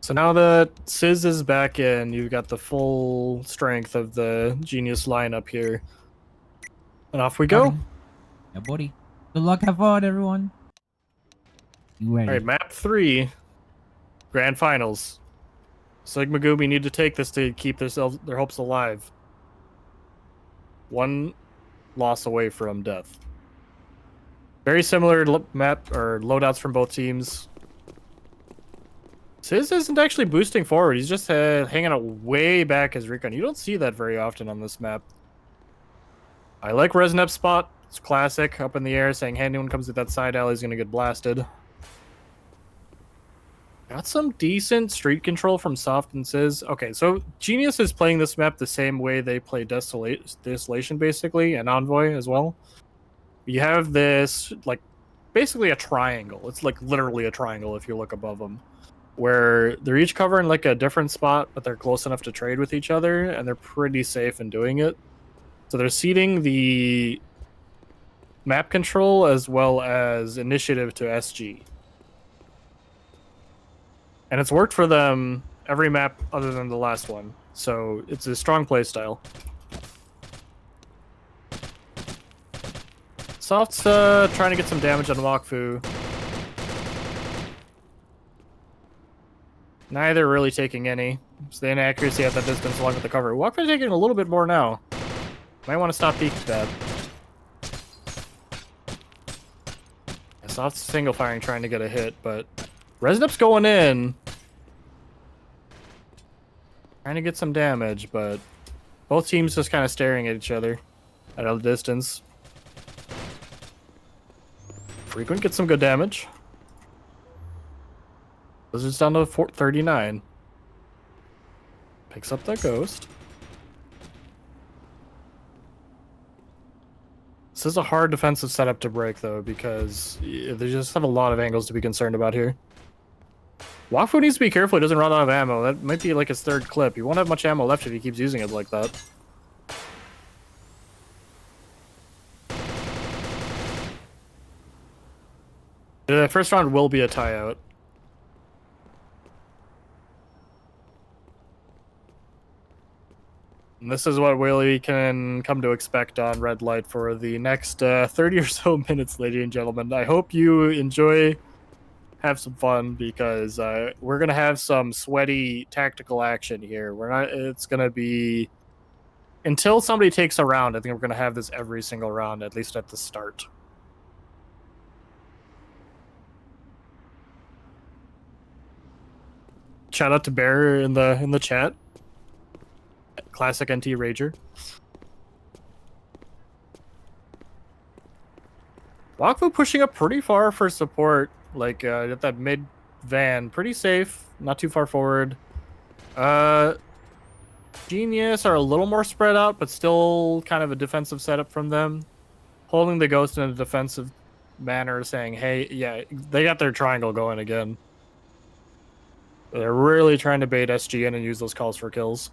So now that Sizz is back in, you've got the full strength of the Genius lineup here. And off we go. Starting. Yeah, buddy. Good luck, have fun, everyone. You ready? Alright, map 3. Grand Finals. Sigma Gooby need to take this to keep their hopes alive. One loss away from death. Very similar map or loadouts from both teams. Sizz isn't actually boosting forward. He's just hanging out way back as recon. You don't see that very often on this map. I like Resnep's spot. It's classic. Up in the air, saying, hey, anyone comes to that side alley is going to get blasted. Got some decent street control from Soft and Sizz. Okay, so Genius is playing this map the same way they play Desolation, basically, and Envoy as well. You have this, like, basically a triangle. It's, like, literally a triangle if you look above them. Where they're each covering, like, a different spot, but they're close enough to trade with each other, and they're pretty safe in doing it. So they're ceding the map control as well as initiative to SG. And it's worked for them every map other than the last one. So it's a strong playstyle. Soft's trying to get some damage on Wakfu. Neither really taking any. So the inaccuracy at that distance along with the cover. Wakfu taking a little bit more now. Might want to stop peeking that. Yeah, Soft's single firing trying to get a hit, but Resnep's going in. Trying to get some damage, but both teams just kind of staring at each other at a distance. Frequent gets some good damage. Blizzard's down to 39. Picks up that ghost. This is a hard defensive setup to break, though, because they just have a lot of angles to be concerned about here. Wakfu needs to be careful he doesn't run out of ammo. That might be like his third clip. He won't have much ammo left if he keeps using it like that. The first round will be a tie-out. And this is what we can come to expect on Red Light for the next 30 or so minutes, ladies and gentlemen. I hope you enjoy, have some fun, because we're going to have some sweaty tactical action here. It's going to be, until somebody takes a round, I think we're going to have this every single round, at least at the start. Shout out to Bear in the chat. Classic NT Rager. Wakfu pushing up pretty far for support, like at that mid van, pretty safe, not too far forward. Genius are a little more spread out, but still kind of a defensive setup from them. Holding the ghost in a defensive manner, saying, hey, yeah, they got their triangle going again. They're really trying to bait SG in and use those calls for kills.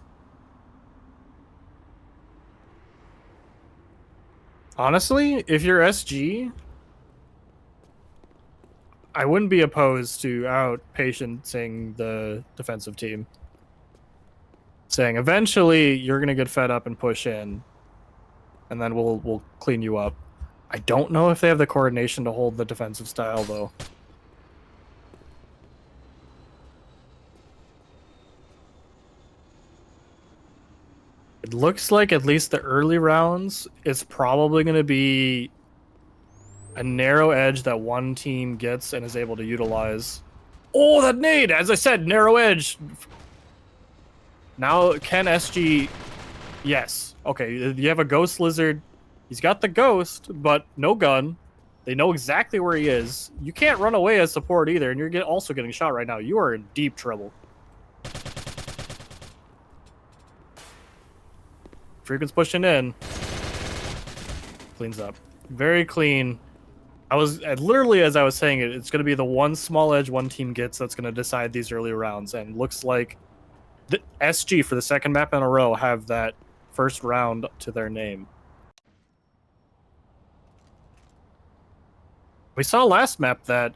Honestly, if you're SG, I wouldn't be opposed to out-patiencing the defensive team. Saying, eventually, you're going to get fed up and push in, and then we'll clean you up. I don't know if they have the coordination to hold the defensive style, though. It looks like at least the early rounds, it's probably going to be a narrow edge that one team gets and is able to utilize. Oh, that nade! As I said, narrow edge. Now, can SG... Yes. Okay, you have a ghost lizard. He's got the ghost, but no gun. They know exactly where he is. You can't run away as support either, and you're also getting shot right now. You are in deep trouble. Frequent's pushing in. Cleans up. Very clean. Literally, as I was saying it, it's going to be the one small edge one team gets that's going to decide these early rounds. And looks like the SG, for the second map in a row, have that first round to their name. We saw last map that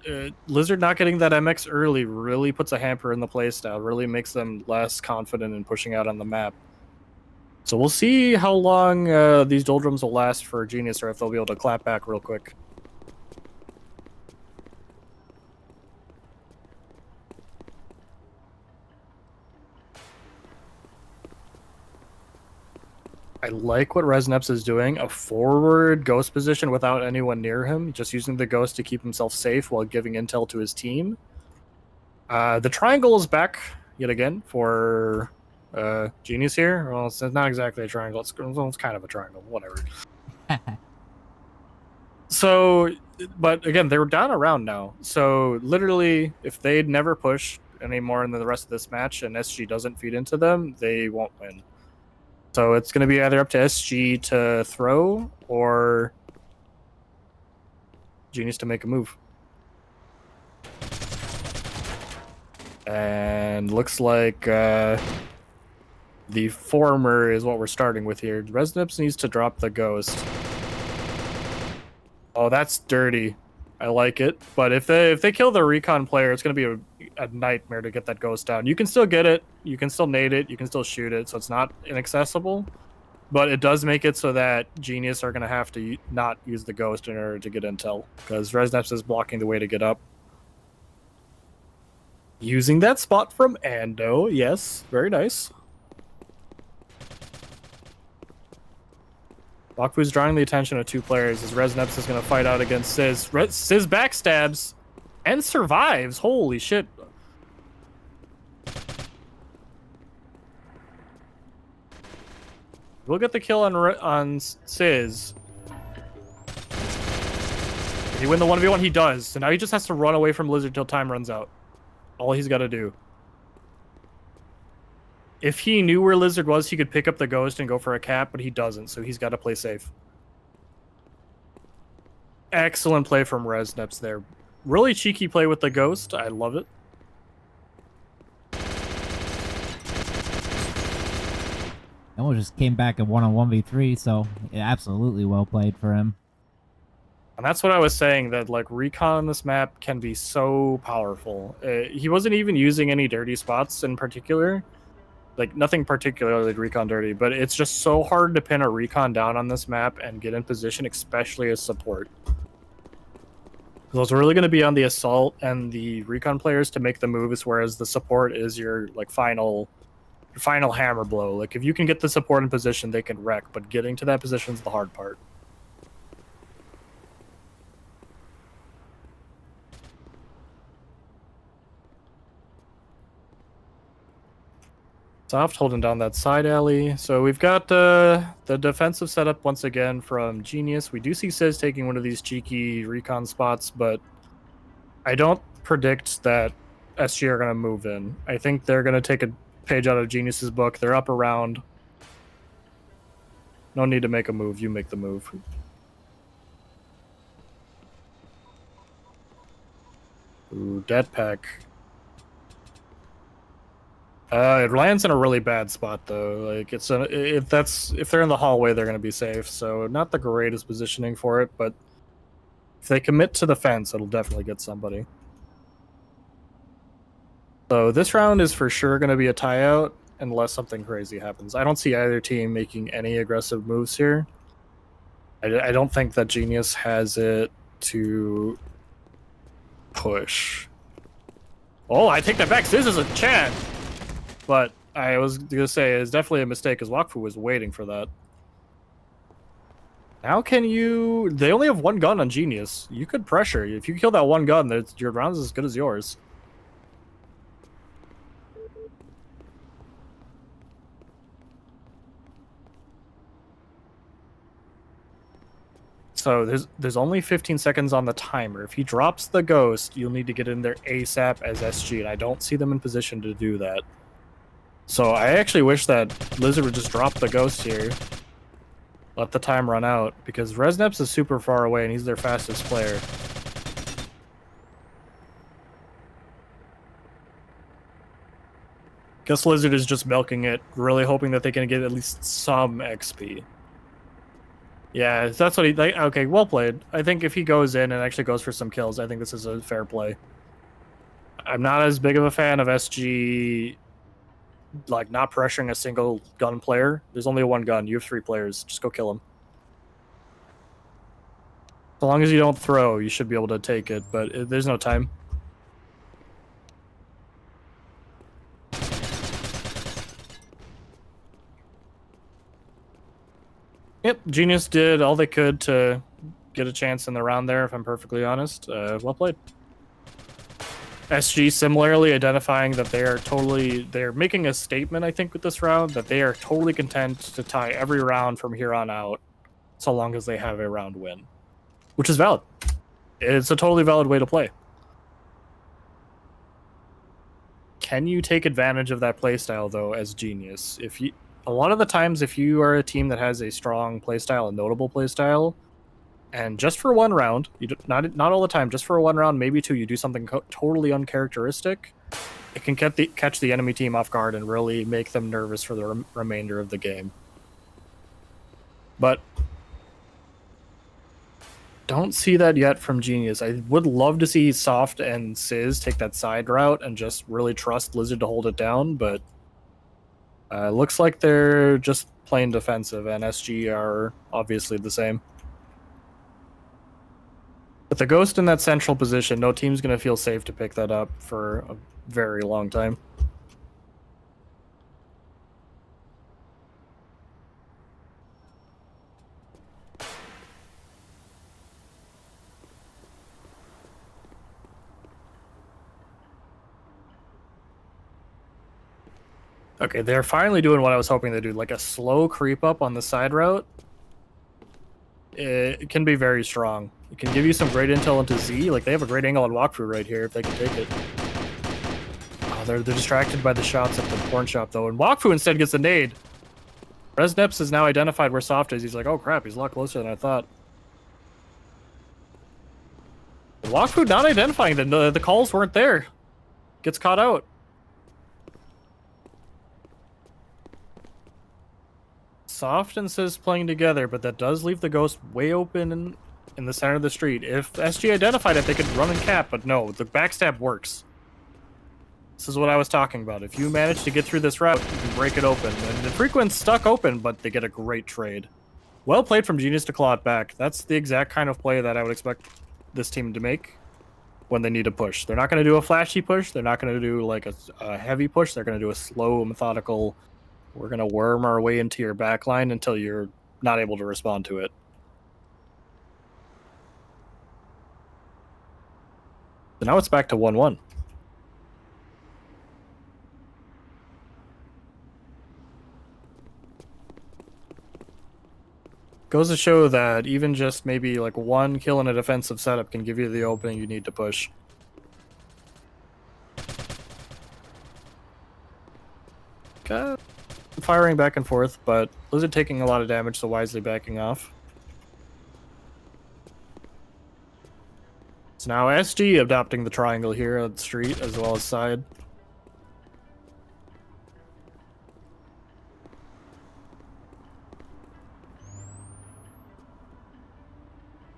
Lizard not getting that MX early really puts a hamper in the playstyle, really makes them less confident in pushing out on the map. So we'll see how long these doldrums will last for Genius, or if they'll be able to clap back real quick. I like what Resneps is doing. A forward ghost position without anyone near him, just using the ghost to keep himself safe while giving intel to his team. The triangle is back yet again for Genius here. Well, it's not exactly a triangle. It's kind of a triangle. Whatever. So, but again, they were down around now. So literally, if they'd never push anymore in the rest of this match and SG doesn't feed into them, they won't win. So it's going to be either up to SG to throw or Genius to make a move. And looks like the former is what we're starting with here. Resnips needs to drop the ghost. Oh, that's dirty. I like it. But if they kill the recon player, it's going to be a nightmare to get that ghost down. You can still get it. You can still nade it. You can still shoot it. So it's not inaccessible. But it does make it so that Genius are going to have to not use the ghost in order to get intel. Because Resneps is blocking the way to get up. Using that spot from Ando. Yes, very nice. Wakfu's drawing the attention of two players as Resneps is going to fight out against Sizz. Sizz backstabs and survives. Holy shit. We'll get the kill on Sizz. Did he win the 1v1? He does. So now he just has to run away from Lizard till time runs out. All he's got to do. If he knew where Lizard was, he could pick up the ghost and go for a cap, but he doesn't, so he's got to play safe. Excellent play from Resneps there. Really cheeky play with the ghost. I love it. Almost just came back and won on 1v3, so absolutely well played for him. And that's what I was saying, that like recon on this map can be so powerful. He wasn't even using any dirty spots in particular. Like, nothing particularly recon dirty, but it's just so hard to pin a recon down on this map and get in position, especially as support. Those are really going to be on the assault and the recon players to make the moves, whereas the support is your like final hammer blow. Like, if you can get the support in position, they can wreck, but getting to that position is the hard part. Soft holding down that side alley. So we've got the defensive setup once again from Genius. We do see Sizz taking one of these cheeky recon spots, but I don't predict that SG are going to move in. I think they're going to take a page out of Genius's book. They're up around. No need to make a move. You make the move. Ooh, dead pack. It lands in a really bad spot though. Like if they're in the hallway, they're gonna be safe. So not the greatest positioning for it, but if they commit to the fence, it'll definitely get somebody. So this round is for sure gonna be a tie out unless something crazy happens. I don't see either team making any aggressive moves here. I don't think that Genius has it to push. Oh, I take that back. This is a chance. But I was going to say it's definitely a mistake because Wakfu was waiting for that. Now can you... They only have one gun on Genius. You could pressure. If you kill that one gun, your round's as good as yours. So there's only 15 seconds on the timer. If he drops the ghost, you'll need to get in there ASAP as SG, and I don't see them in position to do that. So I actually wish that Lizard would just drop the ghost here. Let the time run out, because Resneps is super far away and he's their fastest player. Guess Lizard is just milking it, really hoping that they can get at least some XP. Yeah, that's what he like. Okay, well played. I think if he goes in and actually goes for some kills, I think this is a fair play. I'm not as big of a fan of SG like not pressuring a single gun player. There's only one gun. You have 3 players. Just go kill him. So long as you don't throw, you should be able to take it, but there's no time. Yep, Genius did all they could to get a chance in the round there, if I'm perfectly honest. Well played. SG similarly identifying that they're making a statement, I think, with this round, that they are totally content to tie every round from here on out, so long as they have a round win. Which is valid. It's a totally valid way to play. Can you take advantage of that playstyle though as Genius? A lot of the times, if you are a team that has a strong playstyle, a notable playstyle, and just for one round, not all the time, just for one round, maybe 2, you do something totally uncharacteristic, it can catch the enemy team off guard and really make them nervous for the remainder of the game. But don't see that yet from Genius. I would love to see Soft and Sizz take that side route and just really trust Lizard to hold it down, but looks like they're just playing defensive, and SG are obviously the same. With the Ghost in that central position, no team's going to feel safe to pick that up for a very long time. Okay, they're finally doing what I was hoping they'd do, like a slow creep up on the side route. It can be very strong. It can give you some great intel into Z. Like, they have a great angle on walkthrough right here if they can take it. Oh, they're distracted by the shots at the porn shop, though. And Wakfu instead gets a nade. Resneps has now identified where Soft is. He's like, oh crap, he's a lot closer than I thought. Wakfu not identifying the calls weren't there. Gets caught out. Soft and Sizz playing together, but that does leave the Ghost way open in the center of the street. If SG identified it, they could run and cap, but no, the backstab works. This is what I was talking about. If you manage to get through this route, you can break it open. And the Frequent's stuck open, but they get a great trade. Well played from Genius to claw it back. That's the exact kind of play that I would expect this team to make when they need to push. They're not going to do a flashy push. They're not going to do like a heavy push. They're going to do a slow, methodical, we're going to worm our way into your backline until you're not able to respond to it. So now it's back to 1-1. Goes to show that even just maybe like one kill in a defensive setup can give you the opening you need to push. Okay. Firing back and forth, but Lizard taking a lot of damage, so wisely backing off. So now SG adopting the triangle here at the street as well as side.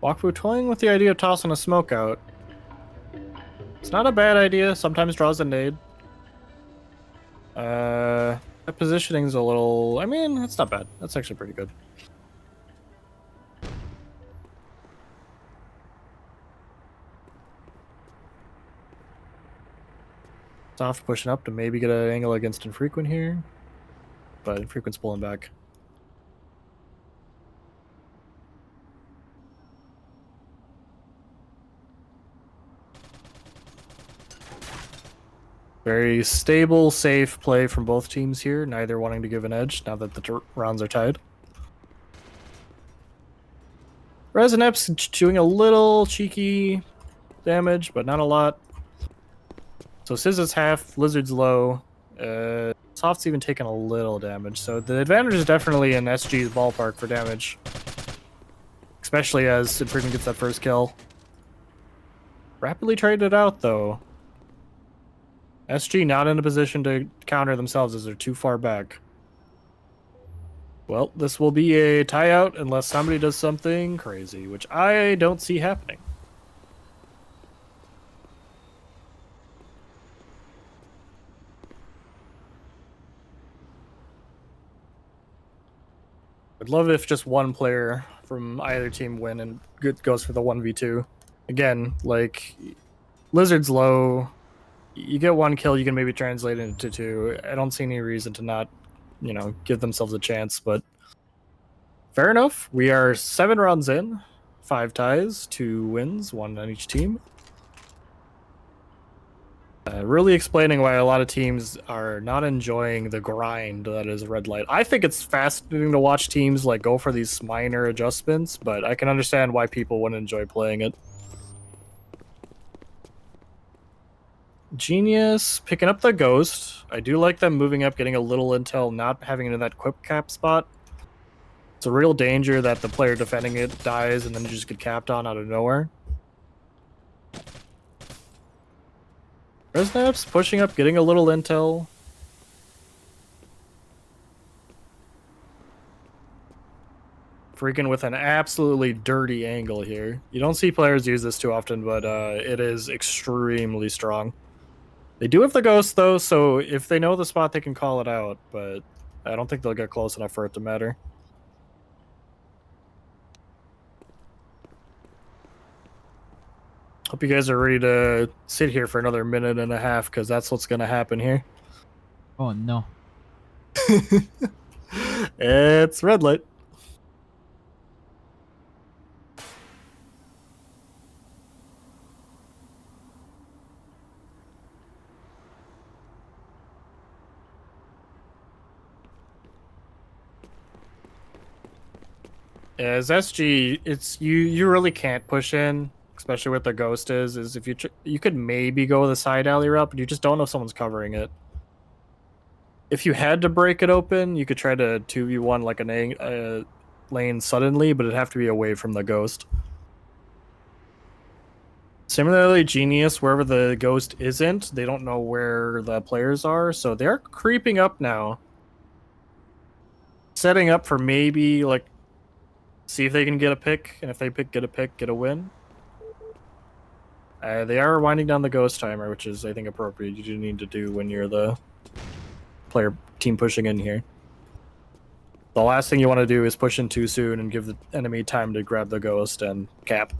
Wakfu toying with the idea of tossing a smoke out. It's not a bad idea, sometimes draws a nade. That positioning's a little... I mean, that's not bad. That's actually pretty good. Soft pushing up to maybe get an angle against Infrequent here. But Infrequent's pulling back. Very stable, safe play from both teams here, neither wanting to give an edge now that the rounds are tied. Resonep's doing a little cheeky damage, but not a lot. So Sizz is half, Lizard's low. Soft's even taking a little damage, so the advantage is definitely in SG's ballpark for damage. Especially as Infrequent gets that first kill. Rapidly traded out, though. SG not in a position to counter themselves as they're too far back. Well, this will be a tie-out unless somebody does something crazy, which I don't see happening. I'd love if just one player from either team win and goes for the 1v2. Again, like, Lizard's low. You get one kill, you can maybe translate it into two. I don't see any reason to not, give themselves a chance, but fair enough. We are 7 rounds in, 5 ties, 2 wins, 1 on each team. Really explaining why a lot of teams are not enjoying the grind that is red light. I think it's fascinating to watch teams like go for these minor adjustments, but I can understand why people wouldn't enjoy playing it. Genius picking up the ghost. I do like them moving up, getting a little intel, not having it in that quick cap spot. It's a real danger that the player defending it dies and then you just get capped on out of nowhere. Resnaps pushing up, getting a little intel. Freaking with an absolutely dirty angle here. You don't see players use this too often, but it is extremely strong. They do have the ghost, though, so if they know the spot, they can call it out, but I don't think they'll get close enough for it to matter. Hope you guys are ready to sit here for another minute and a half, because that's what's going to happen here. Oh, no. It's red light. As SG, it's you really can't push in, especially with the ghost is if you could maybe go the side alley route, but you just don't know if someone's covering it. If you had to break it open, you could try to 2v1 like a lane suddenly, but it'd have to be away from the ghost. Similarly, Genius, wherever the ghost isn't, they don't know where the players are, so they're creeping up now. Setting up for maybe, like, see if they can get a pick, and if they get a pick, get a win. They are winding down the ghost timer, which is, I think, appropriate. You do need to do when you're the team pushing in here. The last thing you want to do is push in too soon and give the enemy time to grab the ghost and cap.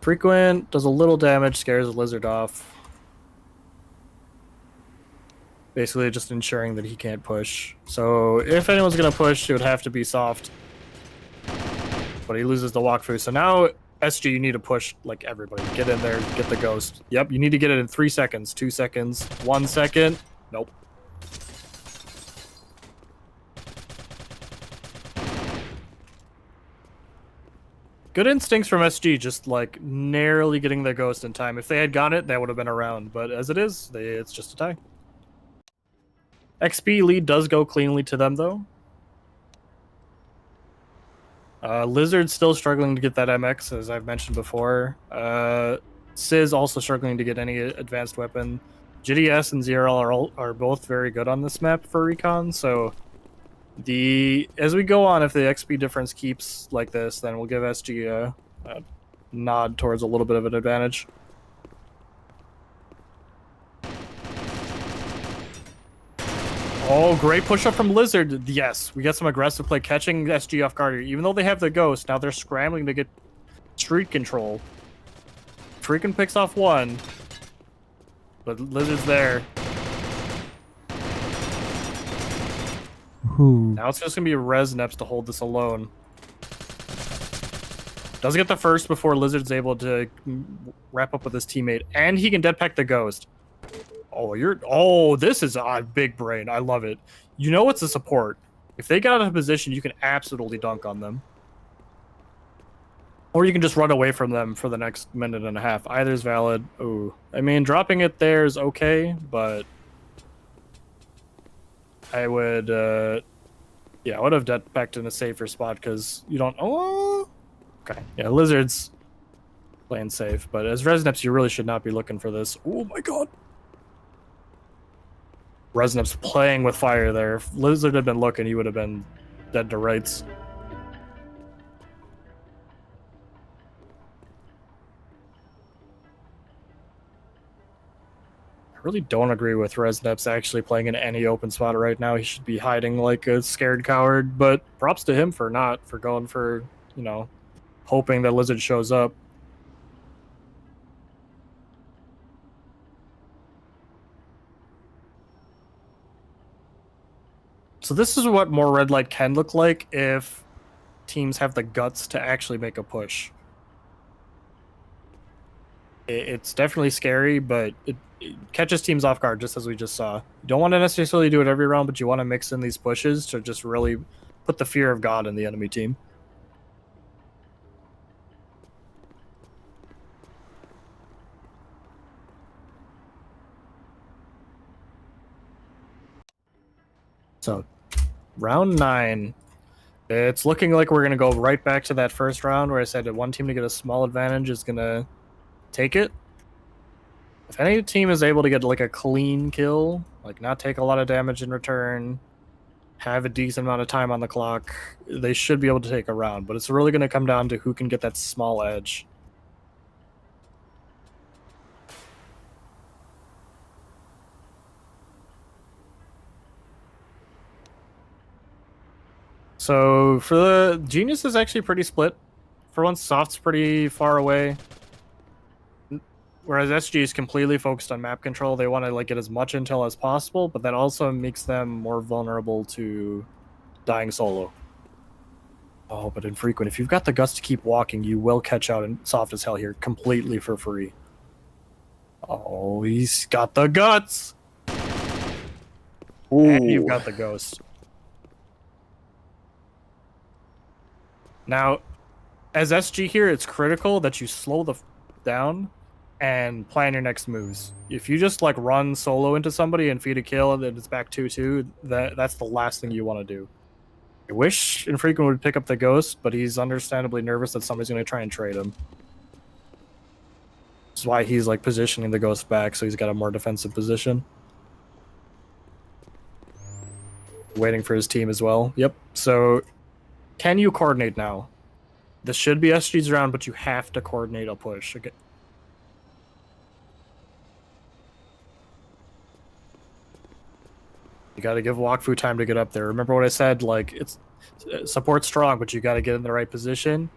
Frequent does a little damage, scares the lizard off. Basically just ensuring that he can't push. So if anyone's going to push, it would have to be soft. But he loses the walkthrough. So now, SG, you need to push like everybody. Get in there, get the ghost. Yep, you need to get it in 3 seconds, 2 seconds, 1 second. Nope. Good instincts from SG, just like narrowly getting the ghost in time. If they had got it, that would have been around. But as it is, it's just a tie. XP lead does go cleanly to them, though. Lizard's still struggling to get that MX, as I've mentioned before. Sizz also struggling to get any advanced weapon. GDS and ZRL are both very good on this map for recon, so as we go on, if the XP difference keeps like this, then we'll give SG a nod towards a little bit of an advantage. Oh, great push-up from Lizard. Yes, we get some aggressive play, catching SG off guard. Even though they have the ghost, now they're scrambling to get street control. Freaking picks off one. But Lizard's there. Ooh. Now it's just going to be Resneps to hold this alone. Does get the first before Lizard's able to wrap up with his teammate. And he can deadpack the ghost. Oh, this is a big brain. I love it. You know it's a support. If they get out of position, you can absolutely dunk on them. Or you can just run away from them for the next minute and a half. Either is valid. Ooh. I mean, dropping it there is okay, but I would, yeah, I would have deadpacked in a safer spot because you don't... Oh! Okay. Yeah, Lizard's playing safe, but as Resneps, you really should not be looking for this. Oh my god! Resnip's playing with fire there. If Lizard had been looking, he would have been dead to rights. I really don't agree with Resnip's actually playing in any open spot right now. He should be hiding like a scared coward, but props to him for going for, you know, hoping that Lizard shows up. So this is what more red light can look like if teams have the guts to actually make a push. It's definitely scary, but it catches teams off guard, just as we just saw. You don't want to necessarily do it every round, but you want to mix in these pushes to just really put the fear of God in the enemy team. So, round 9. It's looking like we're going to go right back to that first round where I said that one team to get a small advantage is going to take it. If any team is able to get like a clean kill, like not take a lot of damage in return, have a decent amount of time on the clock, they should be able to take a round. But it's really going to come down to who can get that small edge. So for the Genius is actually pretty split. For once, Soft's pretty far away. Whereas SG is completely focused on map control. They want to like get as much intel as possible, but that also makes them more vulnerable to dying solo. Oh, but infrequent. If you've got the guts to keep walking, you will catch out in Soft as hell here completely for free. Oh, he's got the guts! Ooh. And you've got the ghost. Now, as SG here, it's critical that you slow the down and plan your next moves. If you just like run solo into somebody and feed a kill and then it's back 2-2, that's the last thing you want to do. I wish Infrequent would pick up the ghost, but he's understandably nervous that somebody's going to try and trade him. That's why he's like positioning the ghost back, so he's got a more defensive position. Waiting for his team as well. Yep. So, can you coordinate now? This should be SG's round, but you have to coordinate a push. Okay. You got to give Wakfu time to get up there. Remember what I said? Like, it's support strong, but you got to get in the right position.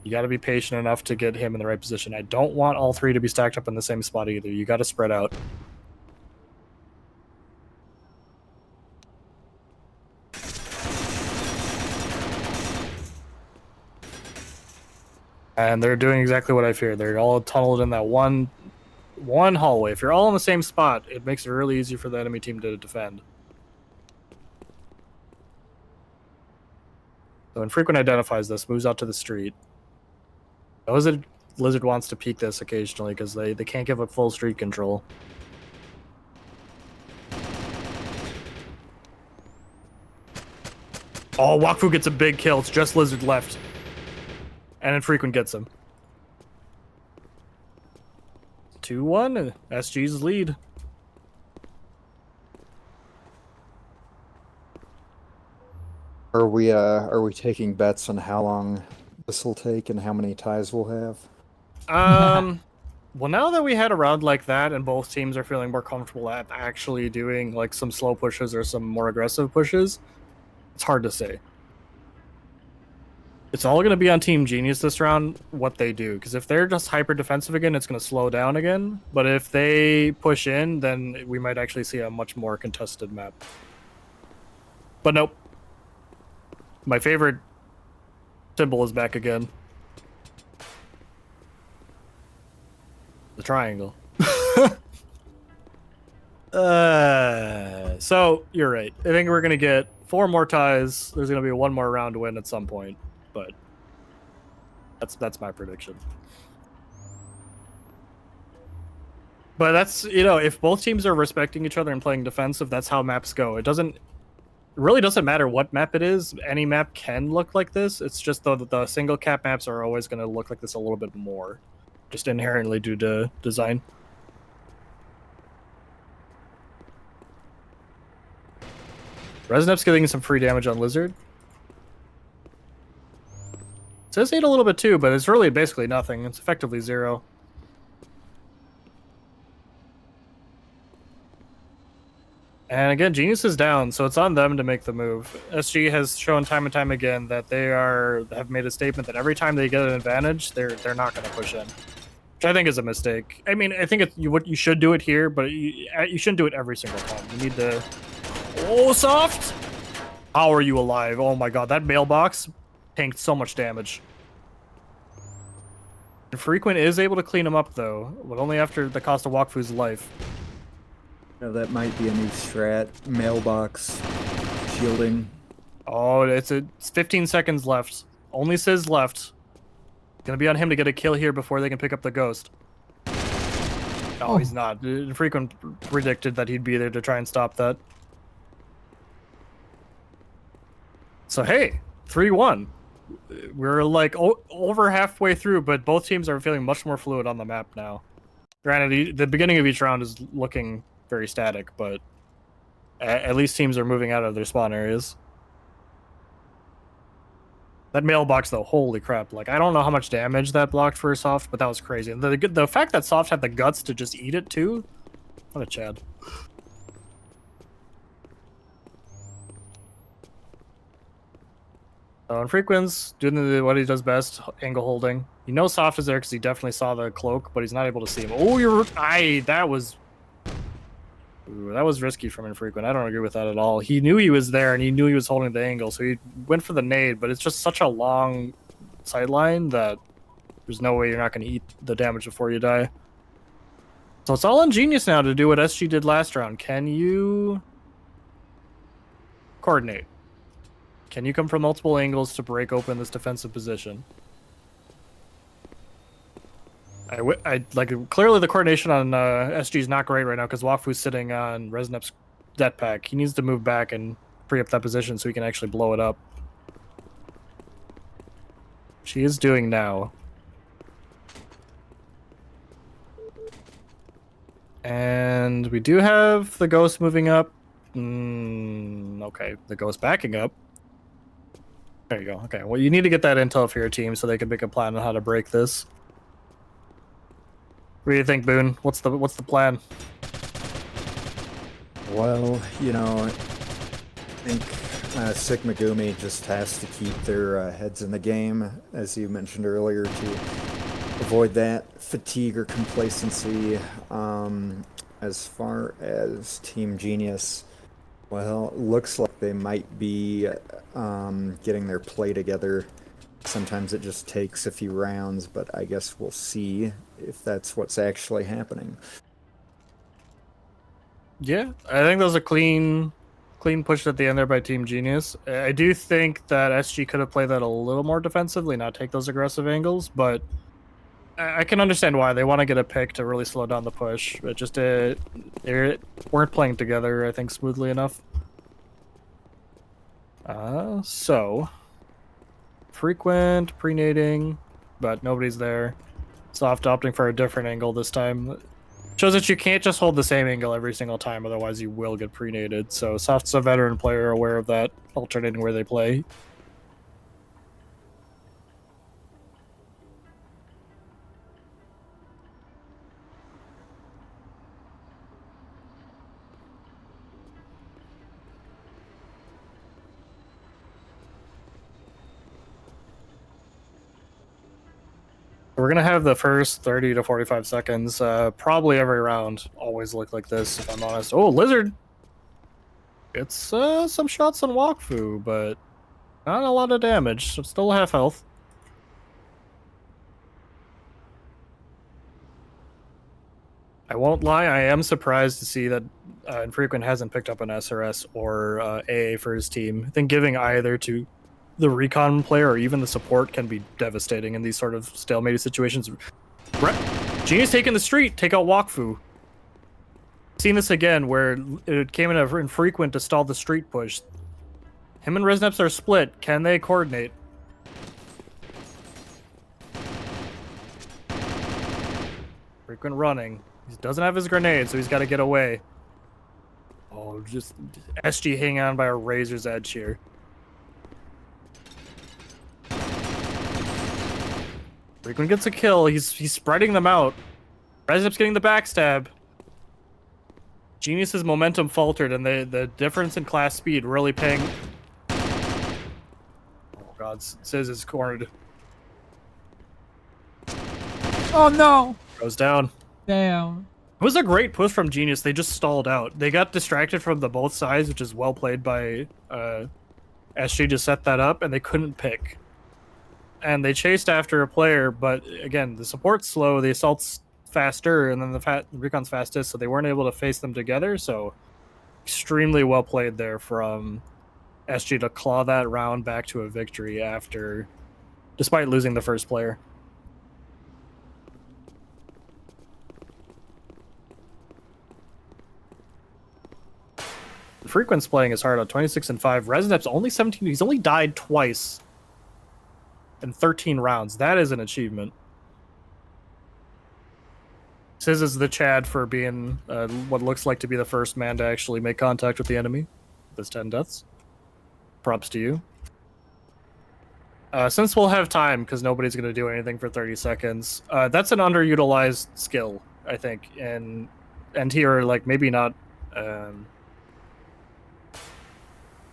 You got to be patient enough to get him in the right position. I don't want all three to be stacked up in the same spot either. You got to spread out. And they're doing exactly what I feared. They're all tunneled in that one hallway. If you're all in the same spot, it makes it really easy for the enemy team to defend. So Infrequent identifies this, moves out to the street. Lizard wants to peek this occasionally because they can't give up full street control. Oh, Wakfu gets a big kill. It's just Lizard left. And Infrequent gets him. 2-1, SG's lead. Are we taking bets on how long this will take and how many ties we'll have? Well, now that we had a round like that and both teams are feeling more comfortable at actually doing like some slow pushes or some more aggressive pushes, it's hard to say. It's all going to be on Team Genius this round, what they do. Because if they're just hyper defensive again, it's going to slow down again. But if they push in, then we might actually see a much more contested map. But nope. My favorite symbol is back again. The triangle. So, you're right. I think we're going to get 4 more ties. There's going to be 1 more round to win at some point. But that's my prediction. But that's, you know, if both teams are respecting each other and playing defensive, that's how maps go. It really doesn't matter what map it is. Any map can look like this. It's just the single cap maps are always going to look like this a little bit more, just inherently due to design. Resnep's getting some free damage on Lizard. It says 8 a little bit too, but it's really basically nothing. It's effectively 0. And again, Genius is down, so it's on them to make the move. SG has shown time and time again that they have made a statement that every time they get an advantage, they're not going to push in, which I think is a mistake. I mean, I think you should do it here, but you shouldn't do it every single time. You need to. Oh, soft! How are you alive? Oh my god, that mailbox tanked so much damage. Frequent is able to clean him up though, but only after the cost of Wakfu's life. Now that might be a new strat. Mailbox shielding. Oh, it's 15 seconds left. Only Sizz left. Gonna be on him to get a kill here before they can pick up the ghost. No, he's not. Frequent predicted that he'd be there to try and stop that. So hey, 3-1. We're like over halfway through, but both teams are feeling much more fluid on the map now. Granted, the beginning of each round is looking very static, but at least teams are moving out of their spawn areas. That mailbox, though, holy crap! Like, I don't know how much damage that blocked for Soft, but that was crazy. And the fact that Soft had the guts to just eat it too, what a Chad. So Infrequent's doing what he does best, angle holding. You know Soft is there because he definitely saw the cloak, but he's not able to see him. Oh, that was risky from Infrequent. I don't agree with that at all. He knew he was there and he knew he was holding the angle, so he went for the nade, but it's just such a long sideline that there's no way you're not going to eat the damage before you die. So it's all on Genius now to do what SG did last round. Can you coordinate? Can you come from multiple angles to break open this defensive position? Clearly the coordination on SG is not great right now because Wakfu's sitting on Resnep's death pack. He needs to move back and free up that position so he can actually blow it up. She is doing now. And we do have the ghost moving up. Okay, the ghost backing up. There you go. Okay, well, you need to get that intel for your team so they can make a plan on how to break this. What do you think, Boone? What's the plan? Well, you know, I think Sigma Gumi just has to keep their heads in the game, as you mentioned earlier, to avoid that fatigue or complacency. As far as Team Genius, well, looks like they might be getting their play together. Sometimes it just takes a few rounds, but I guess we'll see if that's what's actually happening. Yeah, I think that was a clean push at the end there by Team Genius. I do think that SG could have played that a little more defensively, not take those aggressive angles, but I can understand why. They want to get a pick to really slow down the push. But just they weren't playing together, I think, smoothly enough. So Frequent, pre-nading, but nobody's there. Soft opting for a different angle this time. Shows that you can't just hold the same angle every single time, otherwise you will get pre-naded. So Soft's a veteran player, aware of that, alternating where they play. We're going to have the first 30 to 45 seconds, probably every round, always look like this, if I'm honest. Oh, Lizard! It's some shots on Wakfu, but not a lot of damage. So still half health. I won't lie, I am surprised to see that Infrequent hasn't picked up an SRS or AA for his team. I think giving either to the recon player or even the support can be devastating in these sort of stalemated situations. Genius taking the street, take out Wakfu. Seen this again where it came in infrequent to stall the street push. Him and Resneps are split. Can they coordinate? Frequent running. He doesn't have his grenade, so he's got to get away. Oh, just SG hanging on by a razor's edge here. Frequent gets a kill. He's spreading them out. Reznip's getting the backstab. Genius's momentum faltered, and the difference in class speed really paying. Oh god, Sizz is cornered. Oh no! Goes down. Damn. It was a great push from Genius. They just stalled out. They got distracted from the both sides, which is well played by SG to set that up, and they couldn't pick. And they chased after a player, but again, the support's slow, the assault's faster, and then the recon's fastest, so they weren't able to face them together. So extremely well played there from SG to claw that round back to a victory despite losing the first player. Frequent's playing his heart out, 26 and 5. Reznip's only 17. He's only died twice in 13 rounds. That is an achievement. Sizz is the Chad for being what looks like to be the first man to actually make contact with the enemy. There's 10 deaths. Props to you. Since we'll have time, because nobody's going to do anything for 30 seconds, that's an underutilized skill, I think. And here, like, maybe not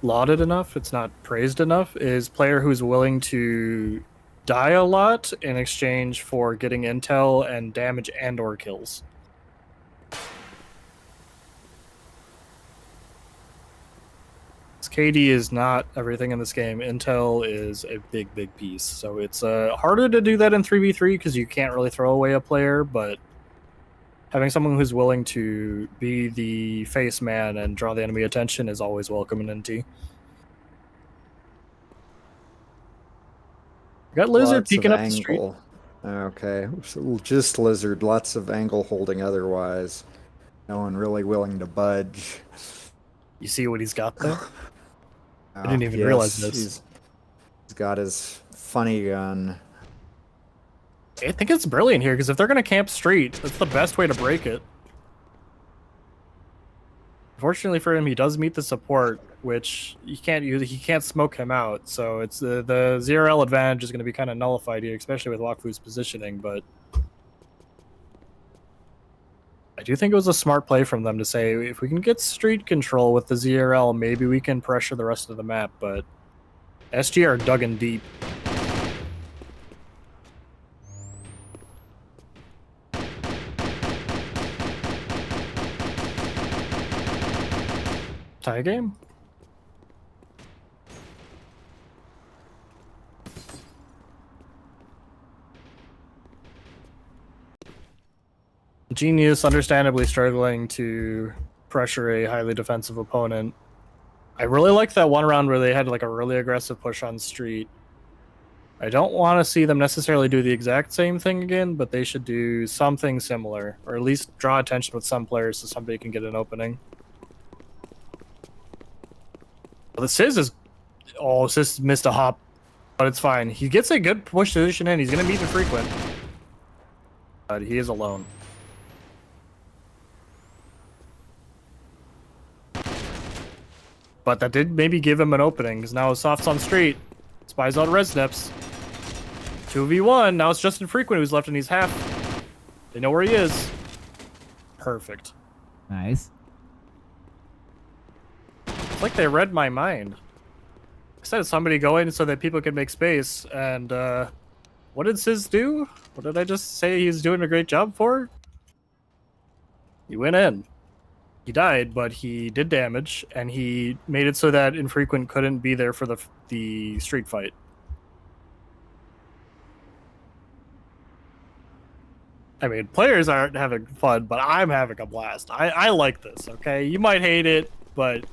lauded enough, it's not praised enough, is player who's willing to die a lot in exchange for getting intel and damage and or kills. KD is not everything in this game. Intel is a big piece, so it's harder to do that in 3v3 because you can't really throw away a player, but having someone who's willing to be the face man and draw the enemy attention is always welcome in NT. Got Lizard Lots peeking of up the street. angle. Okay, so just Lizard. Lots of angle holding otherwise. No one really willing to budge. You see what he's got there? I didn't even realize this. He's got his funny gun. I think it's brilliant here, because if they're going to camp street, that's the best way to break it. Fortunately for him, he does meet the support, which he can't smoke him out, so it's the ZRL advantage is going to be kind of nullified here, especially with Wakfu's positioning, but I do think it was a smart play from them to say, if we can get street control with the ZRL, maybe we can pressure the rest of the map, but SG are dug in deep. Tie game? Genius understandably struggling to pressure a highly defensive opponent. I really like that one round where they had like a really aggressive push on street. I don't want to see them necessarily do the exact same thing again, but they should do something similar, or at least draw attention with some players so somebody can get an opening. Well, the Sizz is... Oh, Sizz missed a hop, but it's fine. He gets a good push position in. He's going to meet the Frequent. But he is alone. But that did maybe give him an opening, because now Soft's on street. Spies out Reznips. 2v1, now it's Justin Frequent who's left, and he's half. They know where he is. Perfect. Nice. It's like they read my mind. I said somebody go in so that people can make space, and what did Sizz do? What did I just say he's doing a great job for? He went in. He died, but he did damage, and he made it so that Infrequent couldn't be there for the street fight. I mean, players aren't having fun, but I'm having a blast. I like this, okay? You might hate it, but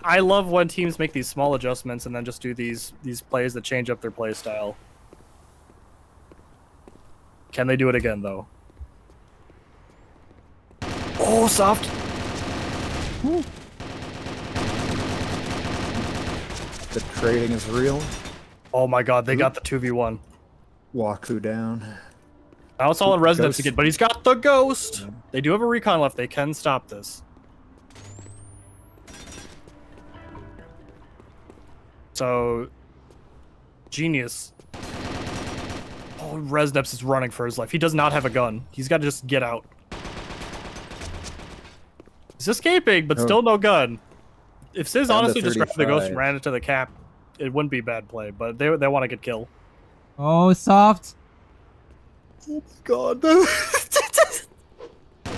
I love when teams make these small adjustments and then just do these plays that change up their play style. Can they do it again, though? Oh, Soft! Woo. The trading is real. Oh my god, they got the 2v1. Waku down. Now it's all in Reznips Ghost. again, but he's got the Ghost! They do have a recon left, they can stop this. So, Genius. Oh, Resneps is running for his life. He does not have a gun. He's got to just get out. He's escaping, but still no gun. If Sizz Down to honestly just grabbed the ghost and 35. ran into the cap, it wouldn't be bad play, but they want to get kill. Oh, soft. Oh, God.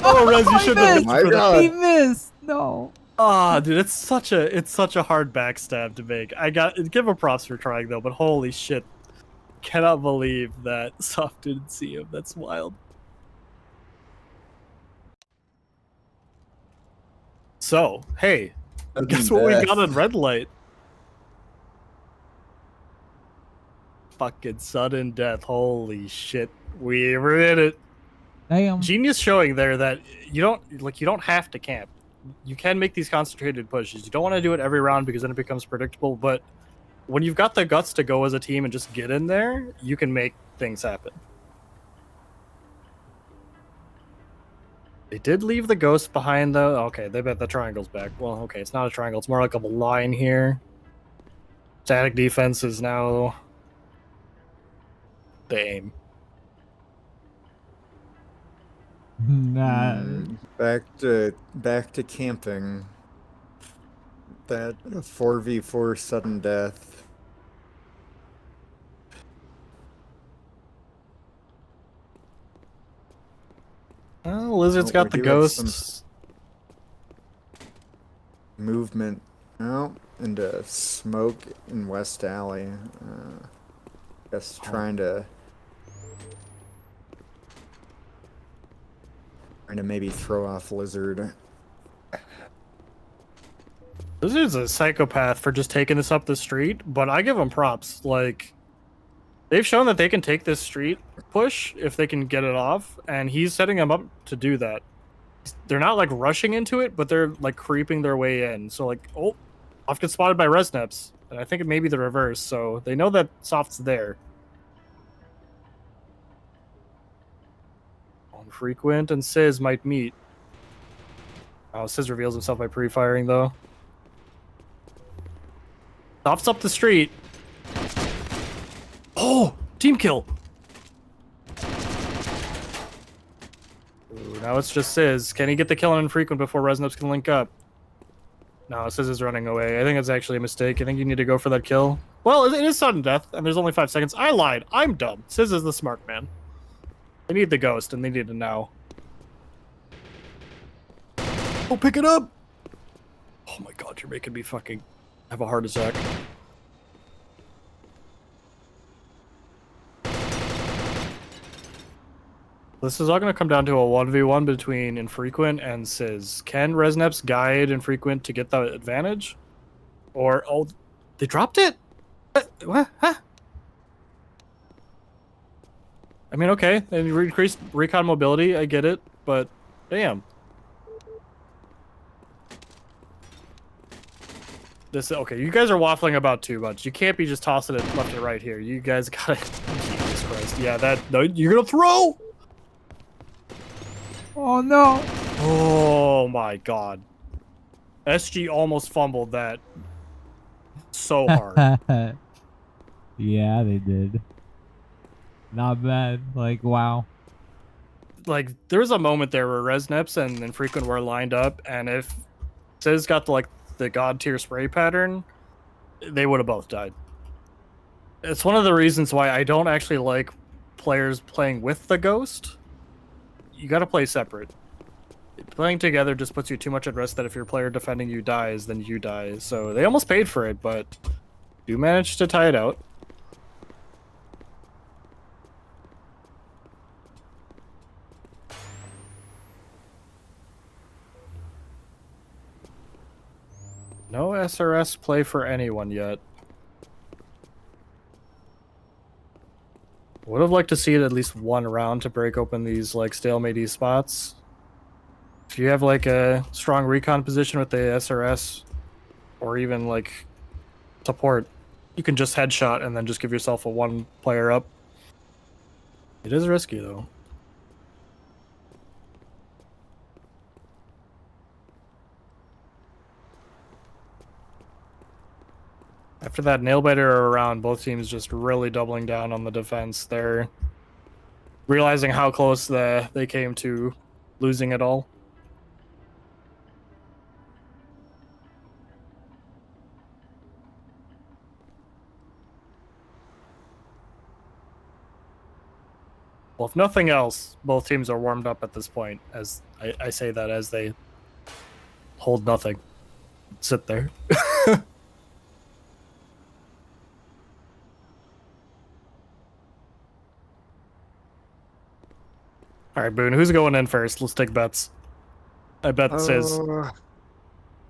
Oh, Rez, you shouldn't have missed. My God. He missed. No. Ah, dude, it's such a hard backstab to make. I got give him props for trying though, but holy shit, cannot believe that Soft didn't see him. That's wild. So, hey, guess what we got in red light? Fucking sudden death. Holy shit, we were in it. Damn. Genius showing there that you don't have to camp. You can make these concentrated pushes. You don't want to do it every round because then it becomes predictable, but when you've got the guts to go as a team and just get in there, you can make things happen. They did leave the ghost behind though. Okay, they bet the triangle's back. Well, okay, it's not a triangle, it's more like a line here. Static defense is now the aim. Nah. Back to camping. That 4v4 sudden death. Well, Lizard's Oh, got we the do have some ghosts. Movement out into smoke in West Alley. Guess trying to maybe throw off Lizard. Lizard's a psychopath for just taking this up the street, but I give him props. Like, they've shown that they can take this street push if they can get it off, and he's setting them up to do that. They're not like rushing into it, but they're like creeping their way in. So like, oh, off gets spotted by Resneps, and I think it may be the reverse. So they know that Soft's there. Frequent and Sizz might meet. Oh, Sizz reveals himself by pre-firing though. Soft's up the street. Oh, team kill. Ooh, now it's just Sizz. Can he get the kill on Infrequent before Resneps can link up? No, Sizz is running away. I think that's actually a mistake. I think you need to go for that kill. Well, it is sudden death, and there's only 5 seconds. I lied. I'm dumb. Sizz is the smart man. They need the ghost, and they need it now. Oh, pick it up! Oh my god, you're making me fucking have a heart attack. This is all going to come down to a 1v1 between Infrequent and Sizz. Can Resneps guide Infrequent to get the advantage? Or, oh, they dropped it? What? Huh? I mean, okay, they increased recon mobility, I get it, but damn. Okay, you guys are waffling about too much. You can't be just tossing it left and right here. You guys gotta... Jesus Christ. Yeah, no, you're gonna throw! Oh no. Oh my god. SG almost fumbled that so hard. Yeah, they did. Not bad. Like, wow. Like, there was a moment there where Resneps and Infrequent were lined up, and if Sizz got the god tier spray pattern, they would have both died. It's one of the reasons why I don't actually like players playing with the ghost. You gotta play separate. Playing together just puts you too much at risk that if your player defending you dies, then you die. So they almost paid for it, but do manage to tie it out. No SRS play for anyone yet. Would have liked to see it at least one round to break open these like stalemate spots. If you have like a strong recon position with the SRS or even like support, you can just headshot and then just give yourself a 1 player up. It is risky though. After that nail-biter around, both teams just really doubling down on the defense. They're realizing how close they came to losing it all. Well, if nothing else, both teams are warmed up at this point. As I say that as they hold nothing, sit there. All right, Boone, who's going in first? Let's take bets. I bet says.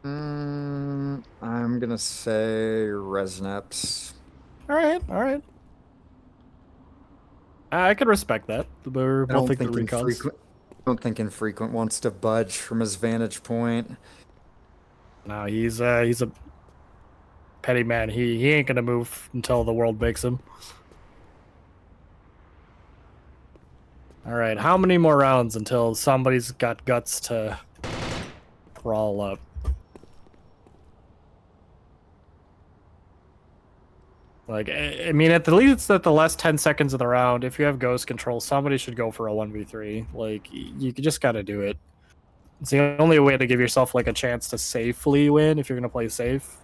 I'm gonna say Resneps. All right. I could respect that. We're both think the recons. I don't think Infrequent wants to budge from his vantage point. No, he's a petty man. He ain't gonna move until the world makes him. All right, how many more rounds until somebody's got guts to crawl up? Like, I mean, at the least at the last 10 seconds of the round, if you have ghost control, somebody should go for a 1v3. Like, you just gotta do it. It's the only way to give yourself, like, a chance to safely win if you're gonna play safe.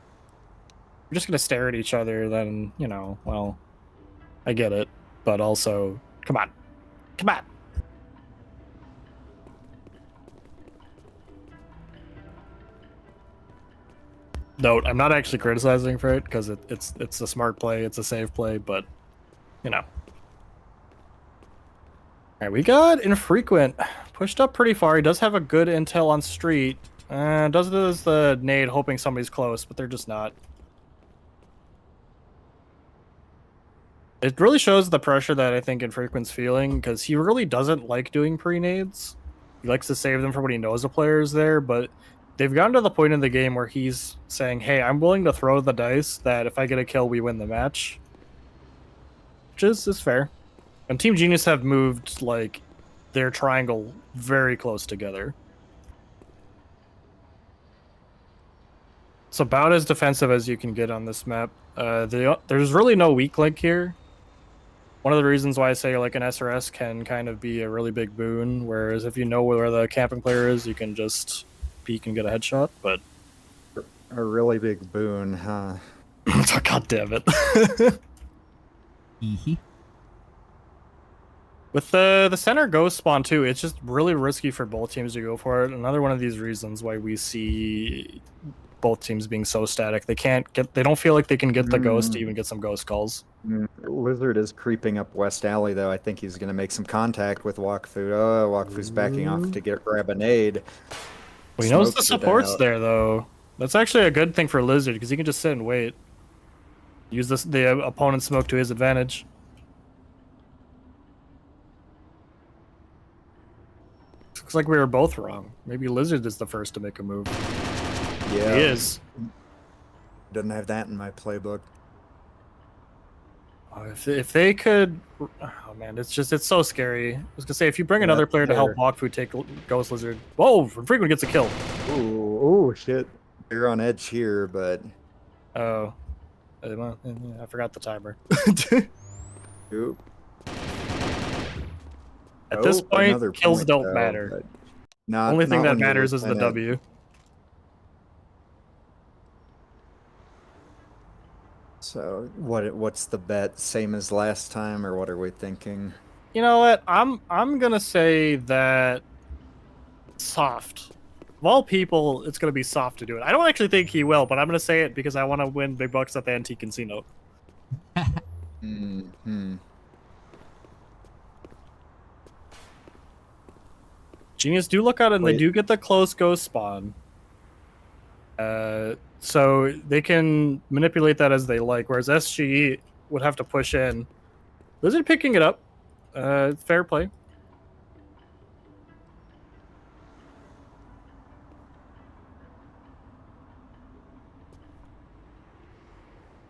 You're just gonna stare at each other, then, you know, well, I get it. But also, come on. Come on. Note, I'm not actually criticizing for it because it's a smart play, it's a safe play, but you know. All right, we got Infrequent pushed up pretty far. He does have a good intel on street. Does the nade, hoping somebody's close, but they're just not. It really shows the pressure that I think Infrequent's feeling because he really doesn't like doing pre-nades. He likes to save them for when he knows a player is there, but they've gotten to the point in the game where he's saying, hey, I'm willing to throw the dice that if I get a kill, we win the match. Which is fair. And Team Genius have moved, like, their triangle very close together. It's about as defensive as you can get on this map. There's really no weak link here. One of the reasons why I say like an SRS can kind of be a really big boon, whereas if you know where the camping player is, you can just peek and get a headshot, but... A really big boon, huh? God damn it. With the center ghost spawn too, it's just really risky for both teams to go for it. Another one of these reasons why we see both teams being so static. They don't feel like they can get the ghost to even get some ghost calls. Lizard is creeping up West Alley, though. I think he's going to make some contact with Wakfu. Oh, Wakfu's backing off to grab a nade. Well, he knows the support's there, though. That's actually a good thing for Lizard, because he can just sit and wait. Use the opponent's smoke to his advantage. Looks like we were both wrong. Maybe Lizard is the first to make a move. Yeah. He is. Doesn't have that in my playbook. If they could... Oh, man, it's so scary. I was going to say, if you bring another player to help Wakfu take Ghost Lizard... Whoa! Frequent gets a kill. Ooh, shit. They're on edge here, but... Oh. I forgot the timer. Oop. At this point, kills don't matter. The only thing that matters is the W. So what's the bet? Same as last time, or what are we thinking? You know what? I'm gonna say that soft. Of all people, it's gonna be soft to do it. I don't actually think he will, but I'm gonna say it because I want to win big bucks at the Antique Casino. Genius do look out and they do get the close ghost spawn. So they can manipulate that as they like, whereas SGE would have to push in. Lizard picking it up. Fair play.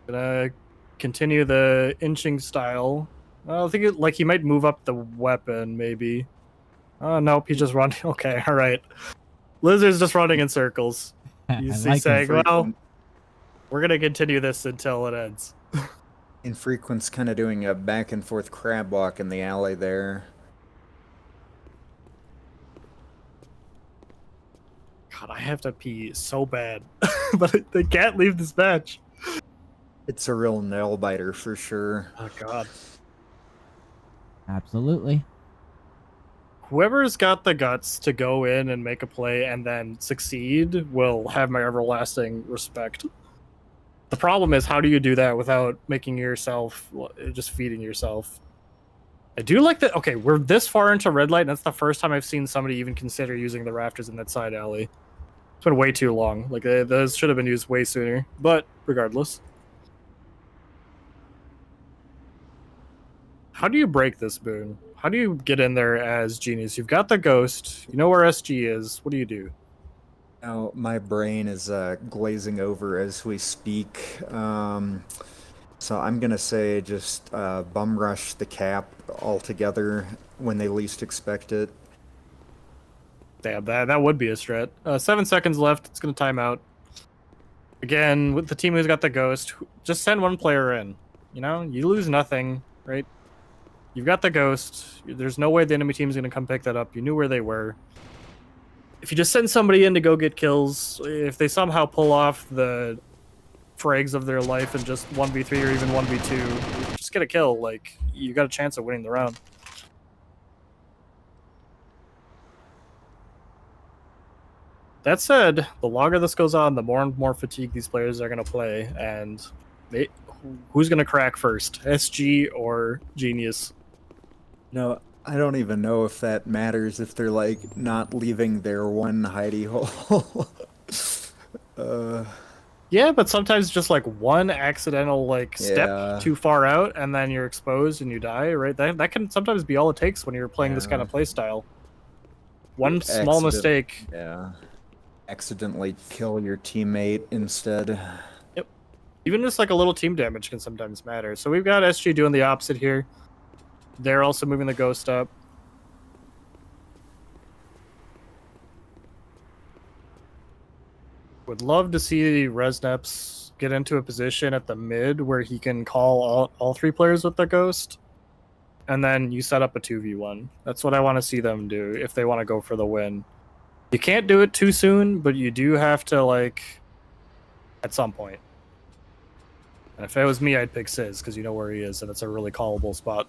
Gonna continue the inching style. I think like he might move up the weapon, maybe. Oh, nope, he's just running. Okay, all right. Lizard's just running in circles. He's saying, well, We're gonna continue this until it ends. Infrequent's kind of doing a back and forth crab walk in the alley there. God, I have to pee so bad, but they can't leave this match. It's a real nail biter for sure. Oh God. Absolutely. Whoever's got the guts to go in and make a play and then succeed will have my everlasting respect. The problem is, how do you do that without making yourself, just feeding yourself? I do like that. Okay, we're this far into red light, and that's the first time I've seen somebody even consider using the rafters in that side alley. It's been way too long. Like, those should have been used way sooner. But regardless. How do you break this, Boone? How do you get in there as Genius? You've got the ghost. You know where SG is. What do you do? Now, my brain is glazing over as we speak. So I'm going to say just bum rush the cap altogether when they least expect it. Damn, that would be a strat. 7 seconds left. It's going to time out. Again, with the team who's got the ghost, just send one player in. You know, you lose nothing, right? You've got the ghost. There's no way the enemy team is going to come pick that up. You knew where they were. If you just send somebody in to go get kills, if they somehow pull off the frags of their life and just 1v3 or even 1v2, just get a kill. Like, you got a chance of winning the round. That said, the longer this goes on, the more and more fatigued these players are going to play, and who's going to crack first, SG or Genius? No, I don't even know if that matters if they're like not leaving their one hidey hole. Yeah, but sometimes just like one accidental step too far out, and then you're exposed and you die. Right? That can sometimes be all it takes when you're playing this kind of play style. One small mistake. Yeah. Accidentally kill your teammate instead. Yep. Even just like a little team damage can sometimes matter. So we've got SG doing the opposite here. They're also moving the ghost up. Would love to see Resneps get into a position at the mid where he can call all three players with the ghost. And then you set up a 2v1. That's what I want to see them do if they want to go for the win. You can't do it too soon, but you do have to, like, at some point. And if it was me, I'd pick Sizz, because you know where he is, and it's a really callable spot.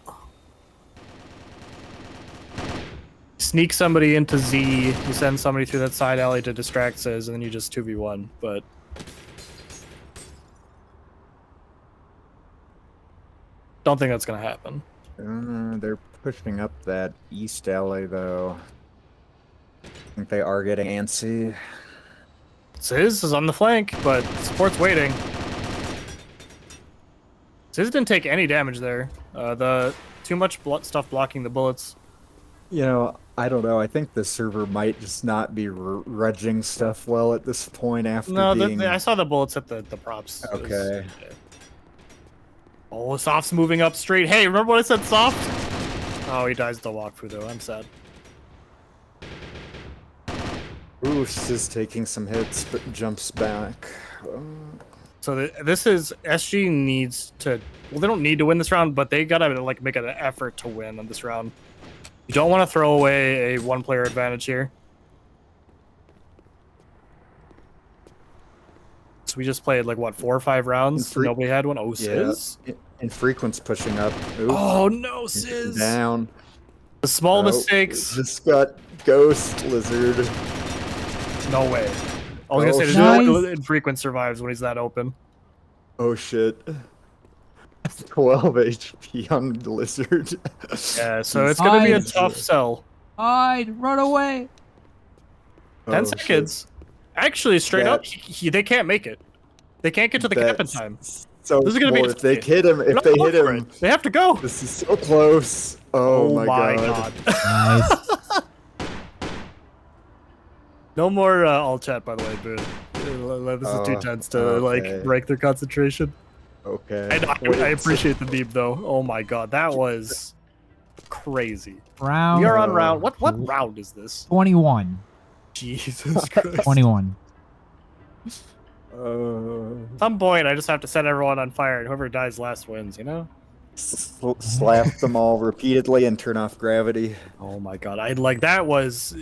Sneak somebody into Z, you send somebody through that side alley to distract Sizz, and then you just 2v1, but... don't think that's going to happen. They're pushing up that east alley, though. I think they are getting antsy. Sizz is on the flank, but support's waiting. Sizz didn't take any damage there. The too much stuff blocking the bullets. You know, I don't know. I think the server might just not be rudging stuff well at this point after being... I saw the bullets at the props. Okay. Yeah. Oh, Soft's moving up straight. Hey, remember what I said, Soft? Oh, he dies to walkthrough, though. I'm sad. Ooh, is taking some hits, but jumps back. So this is... SG needs to... well, they don't need to win this round, but they gotta like make an effort to win on this round. You don't want to throw away a one-player advantage here. So we just played, like, what, 4 or 5 rounds? Nobody had one? Oh, Sizz? Yeah. Infrequent's pushing up. Oops. Oh, no, Sizz! Down. The small mistakes. Just got Ghost Lizard. No way. I was gonna say, there's no way Infrequent survives when he's that open. Oh, shit. 12 HP on the Lizard. Yeah, so it's gonna be a tough sell. Hide! Run away! 10 seconds. Actually, straight up, they can't make it. They can't get to the cap in time. So this is gonna be if they hit him, they have to go. This is so close. Oh my god. Nice. No more alt chat, by the way, Boone. This is too tense to break their concentration. Okay. I appreciate the meme though. Oh my god, that was crazy. Round. We are on round. What round is this? 21. Jesus Christ. 21. At some point, I just have to set everyone on fire, and whoever dies last wins, you know? Slap them all repeatedly and turn off gravity. Oh my god, I like that was...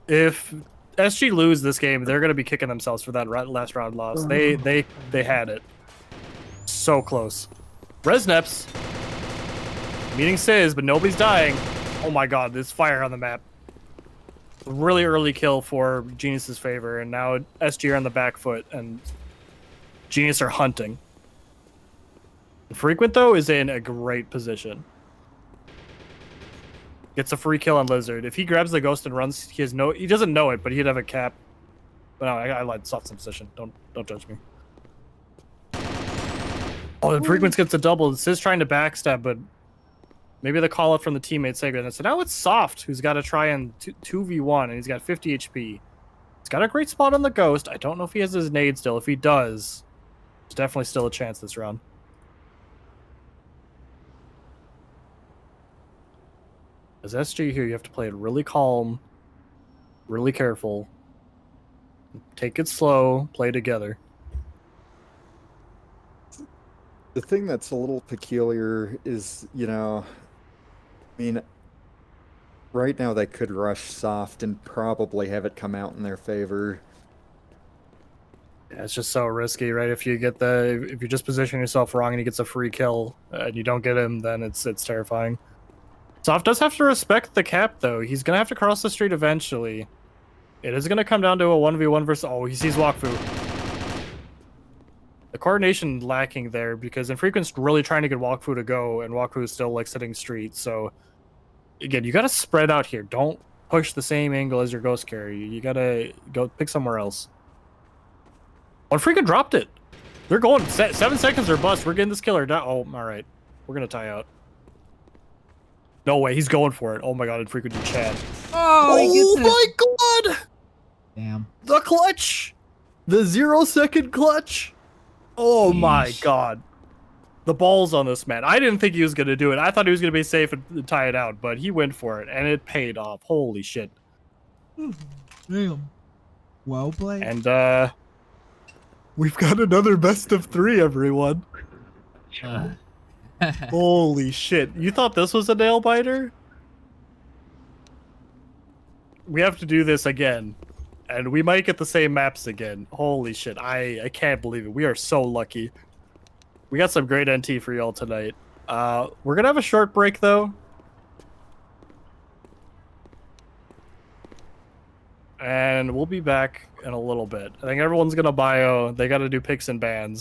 If SG lose this game, they're gonna be kicking themselves for that last round loss. They had it. So close. Resneps meeting Sizz, but nobody's dying. Oh my god, there's fire on the map. Really early kill for Genius's favor, and now SG are on the back foot, and Genius are hunting. Frequent, though, is in a great position. Gets a free kill on Lizard. If he grabs the ghost and runs, he doesn't know it, but he'd have a cap. But no, I lied. Soft position. Don't judge me. Oh, and Frequent gets a double. Sizz trying to backstab, but maybe the call out from the teammate Sega. So now it's Soft, who's got to try and 2v1, and he's got 50 HP. He's got a great spot on the ghost. I don't know if he has his nade still. If he does, there's definitely still a chance this round. As SG here, you have to play it really calm, really careful. Take it slow, play together. The thing that's a little peculiar is, you know, I mean, right now they could rush Soft and probably have it come out in their favor. Yeah, it's just so risky, right? If you just position yourself wrong and he gets a free kill and you don't get him, then it's terrifying. Soft does have to respect the cap, though. He's going to have to cross the street eventually. It is going to come down to a 1v1 versus... Oh, he sees Wakfu. The coordination lacking there, because Infrequent's really trying to get Wakfu to go, and Wakfu is still, like, sitting street. So, again, you got to spread out here. Don't push the same angle as your Ghost Carry. You got to go pick somewhere else. Oh, Infrequent dropped it. They're going 7 seconds or bust. We're getting this killer down. Oh, all right. We're going to tie out. No way, he's going for it. Oh my god, Infrequent in chat. Oh my god! Damn. The clutch! The 0-second clutch! Oh my god. The balls on this man. I didn't think he was going to do it. I thought he was going to be safe and tie it out, but he went for it, and it paid off. Holy shit. Damn. Well played. And, we've got another best of 3, everyone. Holy shit. You thought this was a nail biter? We have to do this again. And we might get the same maps again. Holy shit. I can't believe it. We are so lucky. We got some great NT for y'all tonight. We're gonna have a short break, though. And we'll be back in a little bit. I think everyone's gonna bio. They gotta do picks and bans.